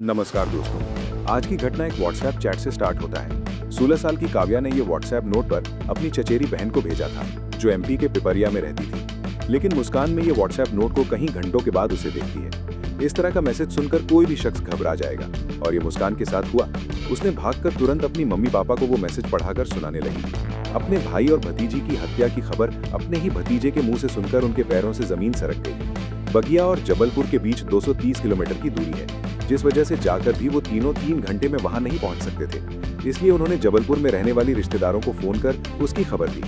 नमस्कार दोस्तों। आज की घटना एक व्हाट्सएप चैट से स्टार्ट होता है। 16 साल की काव्या ने ये व्हाट्सएप नोट पर अपनी चचेरी बहन को भेजा था, जो एमपी के पिपरिया में रहती थी। लेकिन मुस्कान में ये व्हाट्सएप नोट को कहीं घंटों के बाद उसे देखती है। इस तरह का मैसेज सुनकर कोई भी शख्स घबरा जाएगा, और ये मुस्कान के साथ हुआ। उसने भागकर तुरंत अपनी मम्मी पापा को वो मैसेज पढ़ाकर सुनाने लगी। अपने भाई और भतीजी की हत्या की खबर अपने ही भतीजे के मुंह से सुनकर उनके पैरों से जमीन सरक गई। बगिया और जबलपुर के बीच 230 किलोमीटर की दूरी है, जिस वजह से जाकर भी वो तीनों 3 घंटे में वहां नहीं पहुंच सकते थे। इसलिए उन्होंने जबलपुर में रहने वाली रिश्तेदारों को फोन कर उसकी खबर दी।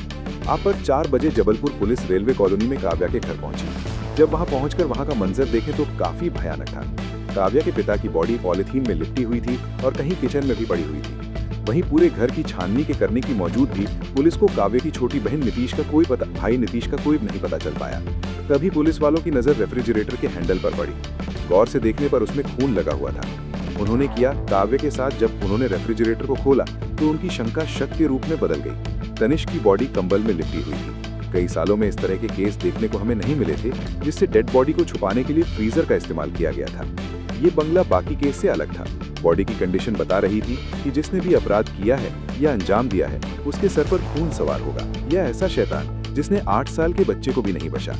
आप पर 4 बजे जबलपुर पुलिस रेलवे कॉलोनी में काव्या के घर पहुंची। जब वहां पहुंचकर वहां का मंजर देखें तो काफी भयानक था। काव्या के पिता की बॉडी पॉलिथीन में लिपटी हुई थी और कहीं किचन में भी पड़ी हुई थी। वहीं पूरे घर की छाननी के करने की मौजूद भी पुलिस को काव्या की छोटी बहन भाई नीतीश का कोई नहीं पता चल पाया। तभी पुलिस वालों की नजर रेफ्रिजरेटर के हैंडल पर पड़ी। गौर से देखने पर उसमें खून लगा हुआ था। उन्होंने किया काव्या के साथ। जब उन्होंने रेफ्रिजरेटर को खोला तो उनकी शंका शक के रूप में बदल गई। तनिष्क की बॉडी कंबल में लिपटी हुई थी। कई सालों में इस तरह के केस देखने को हमें नहीं मिले थे, जिससे डेड बॉडी को छुपाने के लिए फ्रीजर का इस्तेमाल किया गया था। ये बंगला बाकी केस से अलग था। बॉडी की कंडीशन बता रही थी कि जिसने भी अपराध किया है या अंजाम दिया है, उसके सर पर खून सवार होगा। यह ऐसा शैतान जिसने 8 साल के बच्चे को भी नहीं बचा।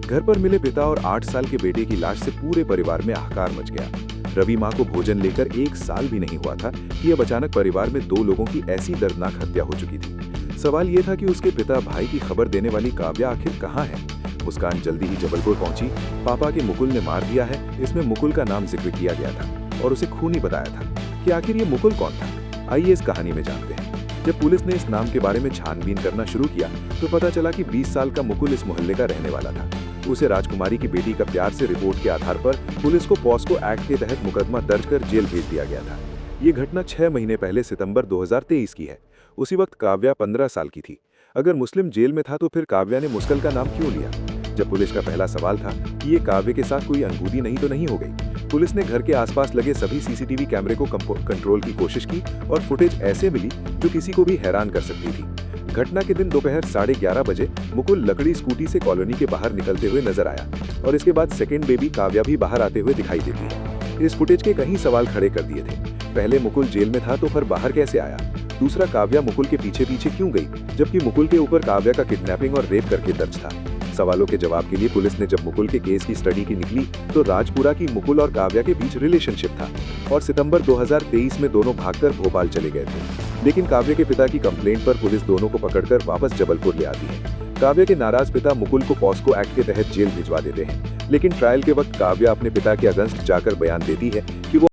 घर पर मिले पिता और 8 साल के बेटे की लाश से पूरे परिवार में हाहाकार मच गया। रवि मां को भोजन लेकर 1 साल भी नहीं हुआ था कि अब अचानक परिवार में 2 लोगों की ऐसी दर्दनाक हत्या हो चुकी थी। सवाल ये था कि उसके पिता भाई की खबर देने वाली काव्या आखिर कहाँ है। मुस्कान जल्दी ही जबलपुर पहुंची। पापा के मुकुल ने मार दिया है, इसमें मुकुल का नाम जिक्र किया गया था और उसे खूनी बताया था कि आखिर ये मुकुल कौन था। आइए इस कहानी में जानते हैं। जब पुलिस ने इस नाम के बारे में छानबीन करना शुरू किया तो पता चला कि 20 साल का मुकुल इस मोहल्ले का रहने वाला था। उसे राजकुमारी की बेटी का प्यार से रिपोर्ट के आधार पर पुलिस को पॉस्को एक्ट के तहत मुकदमा दर्ज कर जेल भेज दिया गया था। ये घटना 6 महीने पहले सितंबर 2023 की है। उसी वक्त काव्या 15 साल की थी। अगर मुस्लिम जेल में था तो फिर काव्या ने मुस्कल का नाम क्यों लिया। जब पुलिस का पहला सवाल था कि ये काव्या के साथ कोई अनहोनी नहीं तो नहीं हो गई। पुलिस ने घर के आसपास लगे सभी सीसीटीवी कैमरे को कंट्रोल की कोशिश की और फुटेज ऐसे मिली जो किसी को भी हैरान कर सकती थी। घटना के दिन दोपहर 11:30 बजे मुकुल लकड़ी स्कूटी से कॉलोनी के बाहर निकलते हुए नजर आया और इसके बाद सेकंड बेबी काव्या भी बाहर आते हुए दिखाई देती है। इस फुटेज के कई सवाल खड़े कर दिए थे। पहले मुकुल जेल में था तो फिर बाहर कैसे आया। दूसरा, काव्या मुकुल के पीछे पीछे क्यों गई, जबकि मुकुल के ऊपर काव्या का किडनैपिंग और रेप करके दर्ज था। सवालों के जवाब के लिए पुलिस ने जब मुकुल के केस की स्टडी की निकली तो राजपुरा की मुकुल और काव्या के बीच रिलेशनशिप था और सितंबर 2023 में दोनों भागकर भोपाल चले गए थे। लेकिन काव्या के पिता की कंप्लेंट पर पुलिस दोनों को पकड़कर वापस जबलपुर ले आती है। काव्या के नाराज पिता मुकुल को पॉस्को एक्ट के तहत जेल भिजवा देते हैं, लेकिन ट्रायल के वक्त काव्या अपने पिता के अगेंस्ट जाकर बयान देती है कि वो